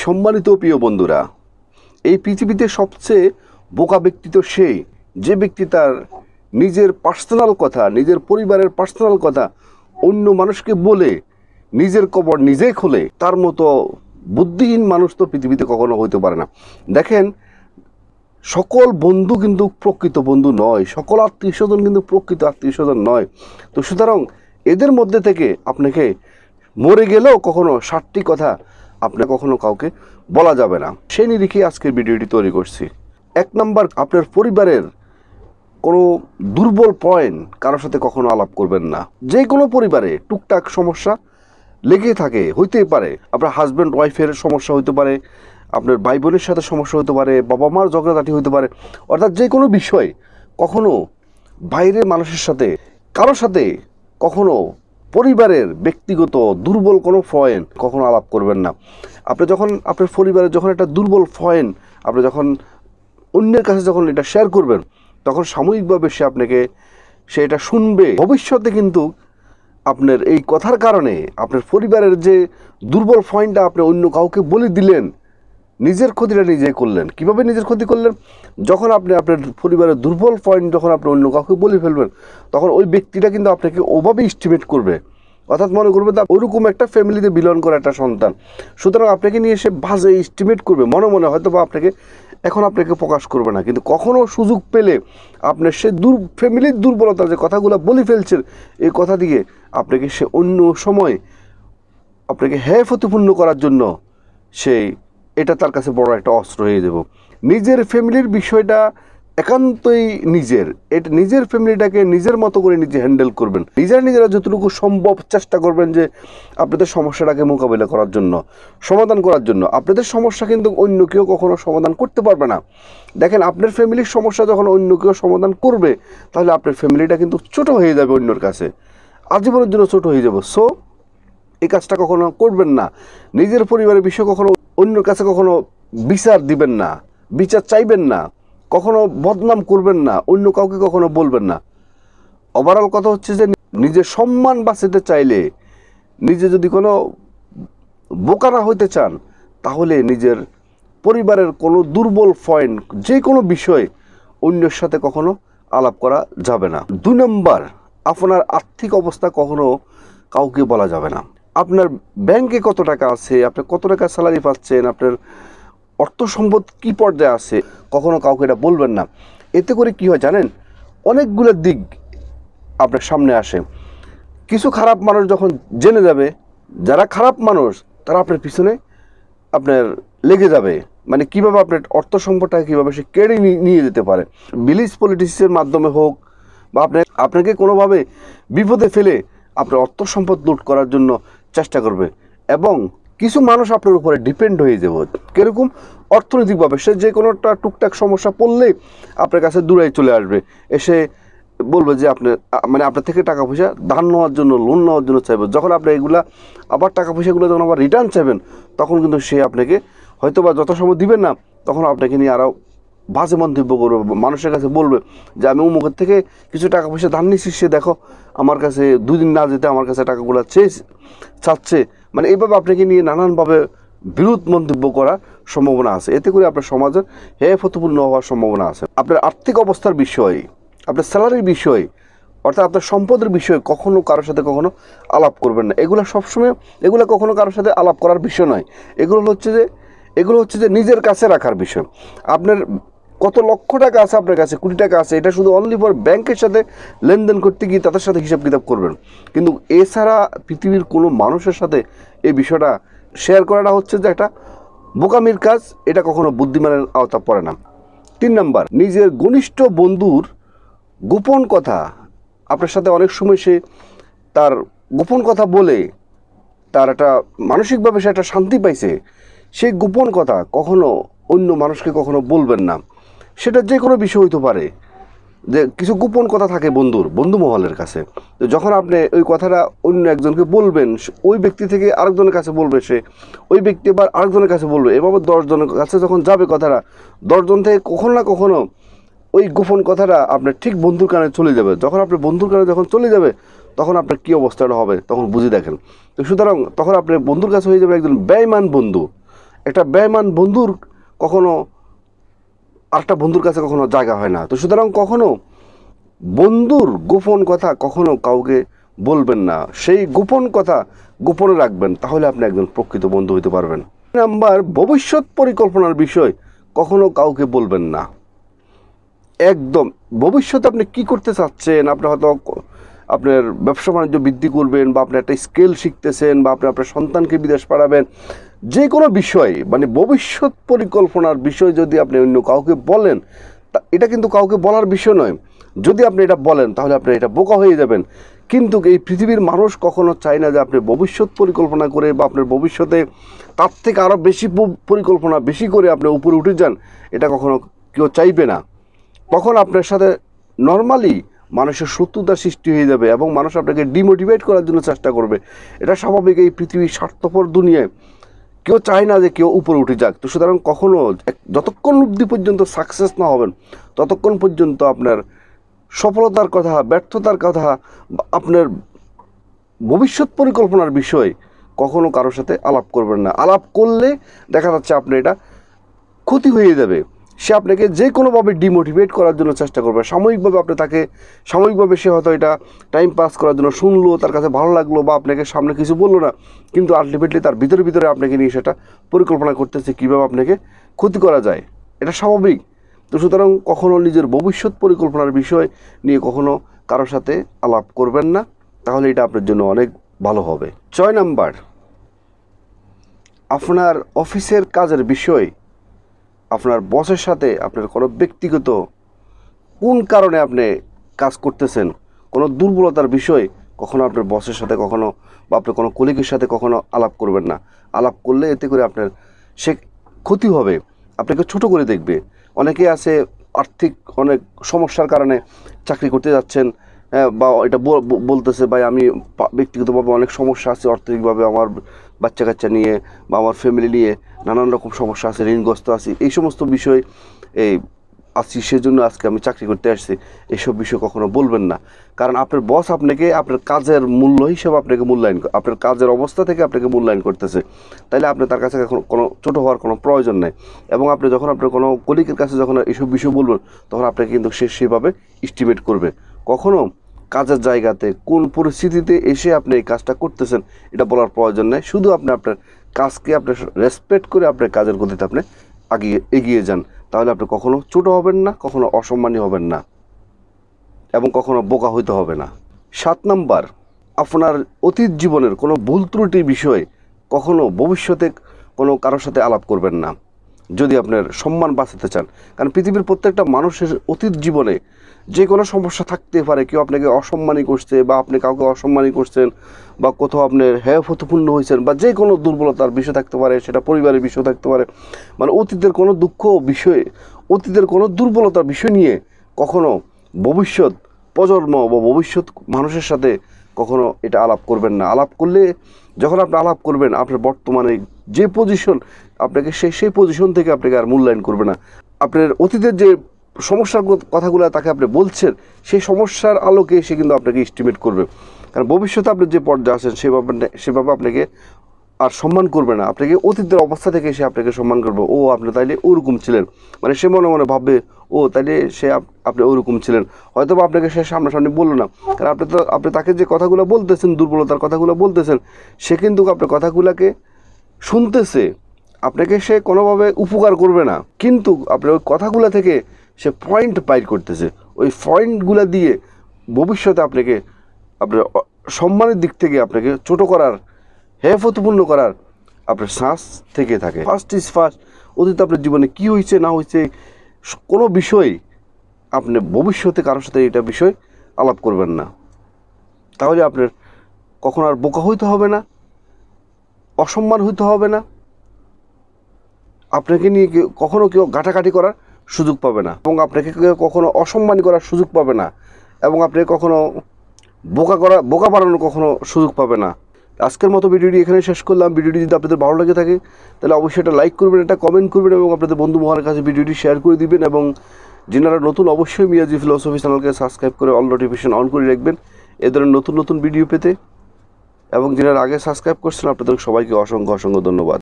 সম্মানিত প্রিয় বন্ধুরা, এই পৃথিবীতে সবচেয়ে বোকা ব্যক্তি তো সে যে ব্যক্তি তার নিজের পার্সোনাল কথা, নিজের পরিবারের পার্সোনাল কথা অন্য মানুষকে বলে নিজের কবর নিজেই খোলে। তার মতো বুদ্ধিহীন মানুষ তো পৃথিবীতে কখনো হইতে পারে না। দেখেন, সকল বন্ধু কিন্তু প্রকৃত বন্ধু নয়, সকল আত্মীয় স্বজন কিন্তু প্রকৃত আত্মীয় স্বজন নয়। তো সুতরাং এদের মধ্যে থেকে আপনাকে মরে গেলেও কখনো 60টি কথা আপনি কখনো কাউকে বলা যাবে না। সেই নিরিখে আজকের ভিডিওটি তৈরি করছি। 1 নম্বর, আপনার পরিবারের কোনো দুর্বল পয়েন্ট কারোর সাথে কখনো আলাপ করবেন না। যে কোনো পরিবারে টুকটাক সমস্যা লেগে থাকে, হইতেই পারে। আপনার হাজব্যান্ড ওয়াইফের সমস্যা হইতে পারে, আপনার ভাই বোনের সাথে সমস্যা হতে পারে, বাবা মার ঝগড়াঝাটি হইতে পারে। অর্থাৎ যে কোনো বিষয় কখনো বাইরের মানুষের সাথে, কারোর সাথে কখনো পরিবারের ব্যক্তিগত দুর্বল কোনো পয়েন্ট কখনো আলাপ করবেন না। আপনি যখন আপনার পরিবারের যখন একটা দুর্বল পয়েন্ট আপনি যখন অন্যের কাছে যখন এটা শেয়ার করবেন, তখন সাময়িকভাবে সে এটা শুনবে। ভবিষ্যতে কিন্তু আপনার এই কথার কারণে আপনার পরিবারের যে দুর্বল পয়েন্টটা আপনি অন্য কাউকে বলে দিলেন, নিজের ক্ষতিটা নিজেই করলেন। কিভাবে নিজের ক্ষতি করলেন? যখন আপনি আপনার পরিবারের দুর্বল পয়েন্ট যখন আপনি অন্য কাউকে বলে ফেলবেন, তখন ওই ব্যক্তিটা কিন্তু আপনাকে ওভাবে এস্টিমেট করবে। অর্থাৎ মনে করবে তা ওরকম একটা ফ্যামিলিতে বিলং করা একটা সন্তান, সুতরাং আপনাকে নিয়ে সে বাজে এস্টিমেট করবে। মনে মনে হয়তো বা আপনাকে প্রকাশ করবে না, কিন্তু কখনো সুযোগ পেলে আপনার সে ফ্যামিলির দুর্বলতা যে কথাগুলো বলে ফেলছেন, এই কথা দিয়ে আপনাকে সে অন্য সময় আপনাকে প্রতিপূর্ণ করার জন্য এটা তার কাছে বড় একটা অস্ত্র হয়ে যাব। নিজের ফ্যামিলির বিষয়টা একান্তই নিজের ফ্যামিলিটাকে নিজের মতো করে নিজে হ্যান্ডেল করবেন। নিজেরা যতটুকু সম্ভব চেষ্টা করবেন যে আপনাদের সমস্যাটাকে মোকাবিলা করার জন্য, সমাধান করার জন্য। আপনাদের সমস্যা কিন্তু অন্য কেউ কখনো সমাধান করতে পারবে না। দেখেন, আপনার ফ্যামিলির সমস্যা যখন অন্য কেউ সমাধান করবে, তাহলে আপনার ফ্যামিলিটা কিন্তু ছোট হয়ে যাবে, অন্যর কাছে আজীবনের জন্য ছোট হয়ে যাবে। সো এই কাজটা কখনো করবেন না। নিজের পরিবারের বিষয় কখনো অন্যের কাছে কখনো বিচার দিবেন না, বিচার চাইবেন না, কখনো বদনাম করবেন না, অন্য কাউকে কখনো বলবেন না। ওভারঅল কথা হচ্ছে যে নিজের সম্মান বাঁচাতে চাইলে, নিজে যদি কোনো বোকা না হইতে চান, তাহলে নিজের পরিবারের কোনো দুর্বল পয়েন্ট যে কোনো বিষয় অন্যের সাথে কখনো আলাপ করা যাবে না। 2 নম্বর, আপনার আর্থিক অবস্থা কখনো কাউকে বলা যাবে না। আপনার ব্যাংকে কত টাকা আছে, আপনি কত টাকা স্যালারি পাচ্ছেন, আপনার অর্থ সম্পদ কী পর্যায়ে আছে, কখনো কাউকে এটা বলবেন না। এতে করে কি হয় জানেন? অনেকগুলো দিক আপনার সামনে আসে। কিছু খারাপ মানুষ যখন জেনে যাবে, যারা খারাপ মানুষ তারা আপনার পিছনে আপনার লেগে যাবে। মানে কীভাবে আপনার অর্থ সম্পদটা কীভাবে সে কেড়ে নিয়ে যেতে পারে, ভিলেজ পলিটিক্সের মাধ্যমে হোক, বা আপনাকে কোনোভাবে বিপদে ফেলে আপনার অর্থ সম্পদ লুট করার জন্য চেষ্টা করবে। এবং কিছু মানুষ আপনার উপরে ডিপেন্ড হয়ে যাবে। কীরকম? অর্থনৈতিকভাবে সে যে কোনো একটা টুকটাক সমস্যা পড়লেই আপনার কাছে দূরে চলে আসবে, এসে বলবে যে আপনার থেকে টাকা পয়সা ধার নেওয়ার জন্য, লোন নেওয়ার জন্য চাইবে। যখন আপনি আবার টাকা পয়সাগুলো যখন আবার রিটার্ন চাইবেন, তখন কিন্তু সে আপনাকে হয়তো বা যত সময় দিবেন না, তখন আপনাকে নিয়ে আরও বাজে মন্তব্য করবে। মানুষের কাছে বলবে যে আমি অমুকের থেকে কিছু টাকা পয়সা ধার নিচ্ছি, সে দেখো আমার কাছে 2 দিন না যেতে আমার কাছে টাকাগুলো চাচ্ছে। মানে এইভাবে আপনাকে নিয়ে নানানভাবে বিরোধ মন্তব্য করার সম্ভাবনা আছে। এতে করে আপনার সমাজের প্রতিপূর্ণ হওয়ার সম্ভাবনা আছে। আপনার আর্থিক অবস্থার বিষয়ে, আপনার স্যালারির বিষয়ে, অর্থাৎ আপনার সম্পদের বিষয়ে কখনো কারোর সাথে কখনো আলাপ করবেন না। এগুলো কখনো কারোর সাথে আলাপ করার বিষয় নয়। এগুলো হচ্ছে যে নিজের কাছে রাখার বিষয়। আপনার কত লক্ষ টাকা আছে, আপনার কাছে কোটি টাকা আছে, এটা শুধু অনলি ফর ব্যাংকের সাথে লেনদেন করতে গিয়ে তাদের সাথে হিসাব কিতাব করবেন। কিন্তু এছাড়া পৃথিবীর কোনো মানুষের সাথে এই বিষয়টা শেয়ার করাটা হচ্ছে যে একটা বোকামির কাজ। এটা কখনো বুদ্ধিমানের আওতা পড়ে না। 3 নম্বর, নিজের ঘনিষ্ঠ বন্ধুর গোপন কথা আপনার সাথে অনেক সময় সে তার গোপন কথা বলে তার একটা মানসিকভাবে সে একটা শান্তি পাইছে, সেই গোপন কথা কখনো অন্য মানুষকে কখনো বলবেন না। সেটা যে কোনো বিষয় হইতে পারে। যে কিছু গোপন কথা থাকে বন্ধু মহলের কাছে, তো যখন আপনি ওই কথাটা অন্য একজনকে বলবেন, ওই ব্যক্তি থেকে আরেকজনের কাছে বলবে, সে ওই ব্যক্তি আবার আরেকজনের কাছে বলবে, এভাবে 10 জনের কাছে যখন যাবে কথাটা, 10 জন থেকে কখনো না কখনো ওই গোপন কথাটা আপনার ঠিক বন্ধুর কানে চলে যাবে। যখন আপনার বন্ধুর কানে যখন চলে যাবে, তখন আপনার কী অবস্থাটা হবে তখন বুঝে দেখেন। তো সুতরাং তখন আপনার বন্ধুর কাছে হয়ে যাবে একজন বেঈমান বন্ধু, একটা বেঈমান বন্ধুর কখনো আরেকটা বন্ধুর কাছে কখনো জায়গা হয় না। তো সুতরাং কখনো বন্ধুর গোপন কথা কখনো কাউকে বলবেন না, সেই গোপন কথা গোপনে রাখবেন, তাহলে আপনি একজন প্রকৃত বন্ধু হতে পারবেন। নাম্বার, ভবিষ্যৎ পরিকল্পনার বিষয় কখনো কাউকে বলবেন না। একদম ভবিষ্যতে আপনি কি করতে চাচ্ছেন, আপনি হয়তো আপনার ব্যবসা বাণিজ্য বৃদ্ধি করবেন, বা আপনি একটা স্কিল শিখতেছেন, বা আপনি আপনার সন্তানকে বিদেশ পাঠাবেন, যে কোনো বিষয় মানে ভবিষ্যৎ পরিকল্পনার বিষয় যদি আপনি অন্য কাউকে বলেন, এটা কিন্তু কাউকে বলার বিষয় নয়। যদি আপনি এটা বলেন তাহলে আপনি এটা বোকা হয়ে যাবেন। কিন্তু এই পৃথিবীর মানুষ কখনো চায় না যে আপনি ভবিষ্যৎ পরিকল্পনা করে বা আপনার ভবিষ্যতে তার থেকে আরও বেশি পরিকল্পনা বেশি করে আপনি উপরে উঠে যান, এটা কখনো কেউ চাইবে না। তখন আপনার সাথে নর্মালি মানুষের শত্রুতা সৃষ্টি হয়ে যাবে এবং মানুষ আপনাকে ডিমোটিভেট করার জন্য চেষ্টা করবে। এটা স্বাভাবিক, এই পৃথিবীর স্বার্থপর দুনিয়ায় কেউ চায় না যে কেউ উপরে উঠে যাক। তো সুতরাং কখনো যতক্ষণ অবধি পর্যন্ত সাকসেস না হবেন ততক্ষণ পর্যন্ত আপনার সফলতার কথা, ব্যর্থতার কথা, আপনার ভবিষ্যৎ পরিকল্পনার বিষয় কখনো কারোর সাথে আলাপ করবেন না। আলাপ করলে দেখা যাচ্ছে আপনি এটা ক্ষতি হয়ে যাবে। সে আপনাকে যে কোনোভাবে ডিমোটিভেট করার জন্য চেষ্টা করবে। সাময়িকভাবে সে হয়তো এটা টাইম পাস করার জন্য শুনলো, তার কাছে ভালো লাগলো, বা আপনাকে সামনে কিছু বললো না, কিন্তু আলটিমেটলি তার ভিতরে আপনাকে নিয়ে সেটা পরিকল্পনা করতেছে কীভাবে আপনাকে ক্ষতি করা যায়। এটা স্বাভাবিক। তো সুতরাং কখনো নিজের ভবিষ্যৎ পরিকল্পনার বিষয় নিয়ে কখনো কারোর সাথে আলাপ করবেন না, তাহলে এটা আপনার জন্য অনেক ভালো হবে। 6 নাম্বার, আপনার অফিসের কাজের বিষয় আপনার বসের সাথে আপনার কোনো ব্যক্তিগত কোন কারণে আপনি কাজ করতেছেন, কোনো দুর্বলতার বিষয় কখনো আপনার বসের সাথে কখনো বা আপনার কোনো কলিগের সাথে কখনো আলাপ করবেন না। আলাপ করলে এতে করে আপনার সে ক্ষতি হবে, আপনাকে ছোট করে দেখবে। অনেকেই আছে আর্থিক অনেক সমস্যার কারণে চাকরি করতে যাচ্ছেন, বা এটা বলতেছে ভাই আমি ব্যক্তিগতভাবে অনেক সমস্যা আছে, অর্থনৈতিকভাবে আমার বাচ্চা কাচ্চা নিয়ে বা আমার ফ্যামিলি নিয়ে নানান রকম সমস্যা আছে, ঋণগ্রস্ত আছি, এই সমস্ত বিষয় এই আছি, সেজন্য আজকে আমি চাকরি করতে আসছি, এইসব বিষয় কখনো বলবেন না। কারণ আপনার বস আপনাকে আপনার কাজের মূল্য হিসেবে আপনাকে আপনার কাজের অবস্থা থেকে আপনাকে মূল্যায়ন করতেছে, তাইলে আপনি তার কাছে কোনো ছোটো হওয়ার কোনো প্রয়োজন নেই। এবং আপনি যখন আপনার কোনো কলিগের কাছে যখন এইসব বিষয় বলবেন, তখন আপনাকে কিন্তু সে সেভাবে এস্টিমেট করবে। কখনো কাজের জায়গাতে কোন পরিস্থিতিতে এসে আপনি এই কাজটা করতেছেন এটা বলার প্রয়োজন নেই। শুধু আপনি আপনার কাজকে আপনি রেসপেক্ট করে আপনার কাজের গতিতে আপনি এগিয়ে যান, তাহলে আপনি কখনো ছোট হবেন না, কখনো অসম্মানী হবেন না, এবং কখনো বোকা হইতে হবে না। 7 নাম্বার, আপনার অতীত জীবনের কোনো ভুল ত্রুটির বিষয়ে কখনো ভবিষ্যতে কোনো কারোর সাথে আলাপ করবেন না, যদি আপনার সম্মান বাঁচাতে চান। কারণ পৃথিবীর প্রত্যেকটা মানুষের অতীত জীবনে যে কোনো সমস্যা থাকতে পারে। কেউ আপনাকে অসম্মানী করছে, বা আপনি কাউকে অসম্মানী করছেন, বা কোথাও আপনার হেয়ফতপূর্ণ হয়েছেন, বা যে কোনো দুর্বলতার বিষয় থাকতে পারে, সেটা পরিবারের বিষয় থাকতে পারে। মানে অতীতের কোনো দুঃখ বিষয়ে, অতীতের কোনো দুর্বলতার বিষয় নিয়ে কখনো ভবিষ্যৎ প্রজন্ম বা ভবিষ্যৎ মানুষের সাথে কখনো এটা আলাপ করবেন না। আলাপ করলে, যখন আপনি আলাপ করবেন, আপনার বর্তমানে যে পজিশন, আপনাকে সেই পজিশন থেকে আপনাকে আর মূল্যায়ন করবে না। আপনার অতীতের যে সমস্যার কথাগুলো তাকে আপনি বলছেন, সেই সমস্যার আলোকে সে কিন্তু আপনাকে এস্টিমেট করবে। কারণ ভবিষ্যতে আপনি যে পর্যায়ে আছেন সেভাবে আপনাকে আর সম্মান করবে না। আপনাকে অতীতের অবস্থা থেকে সে আপনাকে সম্মান করবে। ও আপনি তাইলে ওরকম ছিলেন, মানে সে মনে মনে ভাববে ও তাইলে আপনি ওরকম ছিলেন। হয়তো বা আপনাকে সে সামনাসামনি বললো না, কারণ আপনি তাকে যে কথাগুলো বলতেছেন, দুর্বলতার কথাগুলো বলতেছেন, সে কিন্তু আপনার কথাগুলোকে শুনতেছে, আপনাকে সে কোনোভাবে উপকার করবে না, কিন্তু আপনার ওই কথাগুলো থেকে সে পয়েন্ট বাইর করতেছে। ওই পয়েন্টগুলো দিয়ে ভবিষ্যতে আপনাকে আপনার সম্মানের দিক থেকে আপনাকে ছোটো করার, হেয়ফতপূর্ণ করার আপনার শ্বাস থেকে থাকে। First is first. অতীতে আপনার জীবনে কী হয়েছে না হয়েছে কোনো বিষয় আপনি ভবিষ্যতে কারোর সাথে এটা বিষয় আলাপ করবেন না, তাহলে আপনার কখনো আর বোকা হইতে হবে না, অসম্মান হইতে হবে না, আপনাকে নিয়ে কখনো কেউ ঘাটাঘাটি করার সুযোগ পাবে না, এবং আপনাকে কেউ কখনো অসম্মান করার সুযোগ পাবে না, এবং আপনি কখনো বোকা বানানোর কখনো সুযোগ পাবে না। আজকের মতো ভিডিওটি এখানে শেষ করলাম। ভিডিওটি যদি আপনাদের ভালো লাগে থাকে তাহলে অবশ্যই এটা লাইক করবেন, এটা কমেন্ট করবেন, এবং আপনাদের বন্ধু মহলের কাছে ভিডিওটি শেয়ার করে দিবেন। এবং যারা নতুন, অবশ্যই মিয়াজি ফিলোসফি চ্যানেলকে সাবস্ক্রাইব করে অল নোটিফিকেশন অন করে রাখবেন এ ধরনের নতুন ভিডিও পেতে। এবং যারা আগে সাবস্ক্রাইব করছেন আপনাদের সবাইকে অসংখ্য ধন্যবাদ।